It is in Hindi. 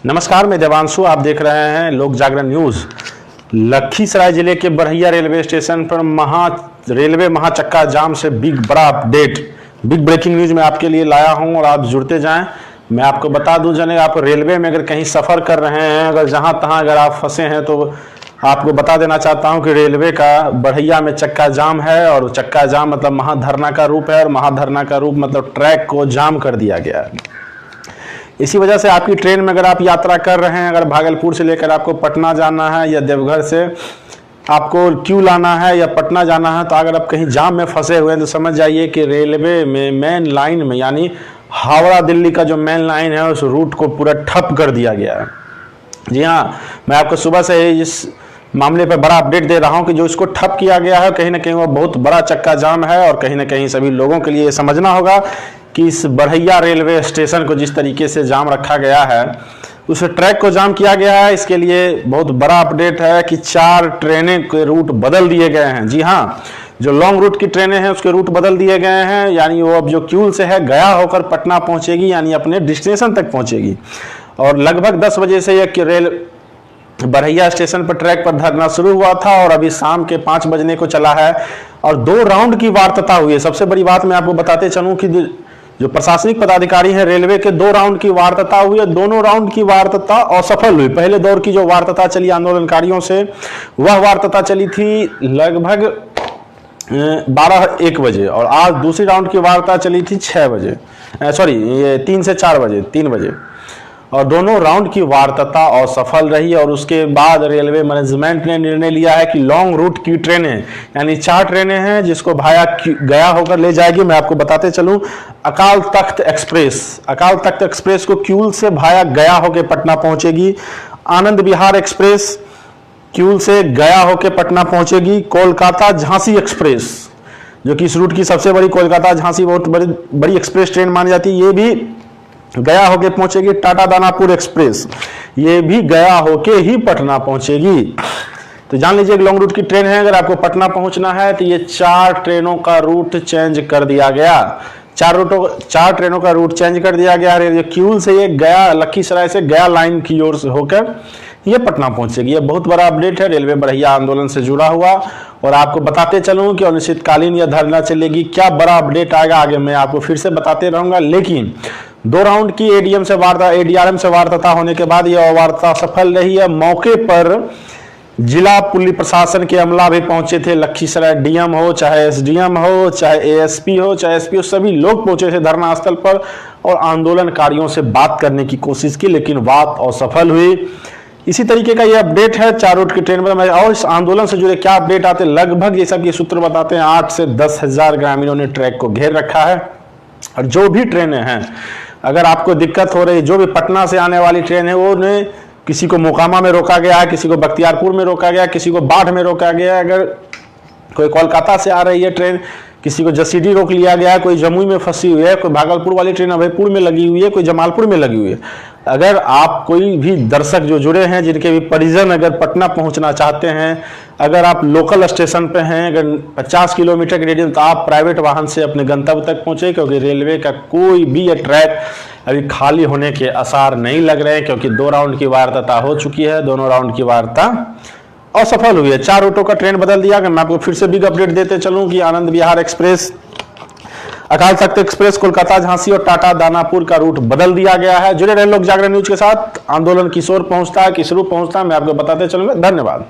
नमस्कार, मैं देवांशु। आप देख रहे हैं लोक जागरण न्यूज़। लखीसराय जिले के बरहिया रेलवे स्टेशन पर रेलवे महाचक्का जाम से बड़ा अपडेट, बिग ब्रेकिंग न्यूज़ मैं आपके लिए लाया हूं और आप जुड़ते जाएं। मैं आपको बता दूं, जने आप रेलवे में अगर कहीं सफ़र कर रहे हैं, अगर जहां तहां अगर आप फंसे हैं, तो आपको बता देना चाहता हूं कि रेलवे का बरहिया में चक्का जाम है। और चक्का जाम मतलब महाधरना का रूप है, और महाधरना का रूप मतलब ट्रैक को जाम कर दिया गया है। इसी वजह से आपकी ट्रेन में अगर आप यात्रा कर रहे हैं, अगर भागलपुर से लेकर आपको पटना जाना है या देवघर से आपको क्यू लाना है या पटना जाना है, तो अगर आप कहीं जाम में फंसे हुए हैं तो समझ जाइए कि रेलवे में मेन लाइन में, यानी हावड़ा दिल्ली का जो मेन लाइन है, उस रूट को पूरा ठप कर दिया गया है। जी हाँ, मैं आपको सुबह से इस मामले पर बड़ा अपडेट दे रहा हूं कि जो इसको ठप किया गया है, कहीं ना कहीं वो बहुत बड़ा चक्का जाम है। और कहीं ना कहीं सभी लोगों के लिए समझना होगा कि इस बरहिया रेलवे स्टेशन को जिस तरीके से जाम रखा गया है, उस ट्रैक को जाम किया गया है। इसके लिए बहुत बड़ा अपडेट है कि 4 ट्रेनें के रूट बदल दिए गए हैं। जी हाँ, जो लॉन्ग रूट की ट्रेनें हैं उसके रूट बदल दिए गए हैं। यानी वो अब जो क्यूल से है गया होकर पटना पहुंचेगी, यानी अपने डेस्टिनेशन तक पहुंचेगी। और लगभग 10 बजे से यह रेल बरहिया स्टेशन पर ट्रैक पर धरना शुरू हुआ था और अभी शाम के 5 बजने को चला है और 2 राउंड की वार्ता हुई है। सबसे बड़ी बात मैं आपको बताते चलूं कि जो प्रशासनिक पदाधिकारी हैं रेलवे के, 2 राउंड की वार्ता हुई है। दोनों राउंड की वार्ता असफल हुई। पहले दौर की जो वार्ता चली आंदोलनकारियों से, वह वार्ता चली थी लगभग 12-1 बजे, और आज दूसरी राउंड की वार्ता चली थी 6 बजे, सॉरी ये 3 से 4 बजे, 3 बजे। और दोनों राउंड की वार्ता असफल रही। और उसके बाद रेलवे मैनेजमेंट ने निर्णय लिया है कि लॉन्ग रूट की ट्रेनें, यानी 4 ट्रेनें हैं जिसको भाया गया होकर ले जाएगी। मैं आपको बताते चलूं, अकाल तख्त एक्सप्रेस को क्यूल से भाया गया होकर पटना पहुंचेगी। आनंद विहार एक्सप्रेस क्यूल से गया होकर पटना पहुंचेगी। कोलकाता झांसी एक्सप्रेस, जो कि इस रूट की सबसे बड़ी कोलकाता झांसी बहुत बड़ी एक्सप्रेस ट्रेन मानी जाती है, ये भी गया होके पहुंचेगी। टाटा दानापुर एक्सप्रेस ये भी गया होके ही पटना पहुंचेगी। तो जान लीजिए लॉन्ग रूट की ट्रेन है, अगर आपको पटना पहुंचना है तो ये 4 ट्रेनों का रूट चेंज कर दिया गया। 4 ट्रेनों का रूट चेंज कर दिया गया। रेलवे क्यूल से ये गया, लखीसराय से गया लाइन की ओर से होकर ये पटना पहुंचेगी। ये बहुत बड़ा अपडेट है रेलवे बरहिया आंदोलन से जुड़ा हुआ। और आपको बताते चलूं कि अनिश्चितकालीन यह धरना चलेगी। क्या बड़ा अपडेट आएगा आगे मैं आपको फिर से बताते रहूंगा। लेकिन 2 राउंड की एडीआरएम से वार्ता होने के बाद यह वार्ता सफल रही है। मौके पर जिला पुलिस प्रशासन के अमला भी पहुंचे थे। लखीसराय डीएम हो, चाहे एसडीएम हो, चाहे एएसपी हो, चाहे एसपी हो, सभी लोग पहुंचे थे धरना स्थल पर और आंदोलनकारियों से बात करने की कोशिश की, लेकिन बात असफल हुई। इसी तरीके का ये अपडेट है 4 रूट की ट्रेन पर। और इस आंदोलन से जुड़े क्या अपडेट आते, लगभग ये सब ये सूत्र बताते हैं 8 से 10 हजार ग्रामीणों ने ट्रैक को घेर रखा है। और जो भी ट्रेनें हैं, अगर आपको दिक्कत हो रही, जो भी पटना से आने वाली ट्रेन है, वो ने किसी को मोकामा में रोका गया है, किसी को बख्तियारपुर में रोका गया, किसी को बाढ़ में रोका गया है। अगर कोई कोलकाता से आ रही है ट्रेन, किसी को जसीडी रोक लिया गया है, कोई जमुई में फंसी हुई है, कोई भागलपुर वाली ट्रेन अभयपुर में लगी हुई है, कोई जमालपुर में लगी हुई है। अगर आप कोई भी दर्शक जो जुड़े हैं, जिनके भी परिजन अगर पटना पहुंचना चाहते हैं, अगर आप लोकल स्टेशन पे हैं, अगर 50 किलोमीटर के रेडियस, तो आप प्राइवेट वाहन से अपने गंतव्य तक पहुंचे, क्योंकि रेलवे का कोई भी ये ट्रैक अभी खाली होने के आसार नहीं लग रहे हैं। क्योंकि 2 राउंड की वार्ता हो चुकी है, दोनों राउंड की वार्ता असफल हुई है। 4 रूटों का ट्रेन बदल दिया। मैं आपको फिर से बिग अपडेट देते चलूं कि आनंद विहार एक्सप्रेस, अकाल तख्त एक्सप्रेस, कोलकाता झांसी और टाटा दानापुर का रूट बदल दिया गया है। जुड़े रहे लोक जागरण न्यूज के साथ। आंदोलन किस ओर पहुंचता है, किस रूप पहुंचता है, मैं आपको बताते चलूंगा। धन्यवाद।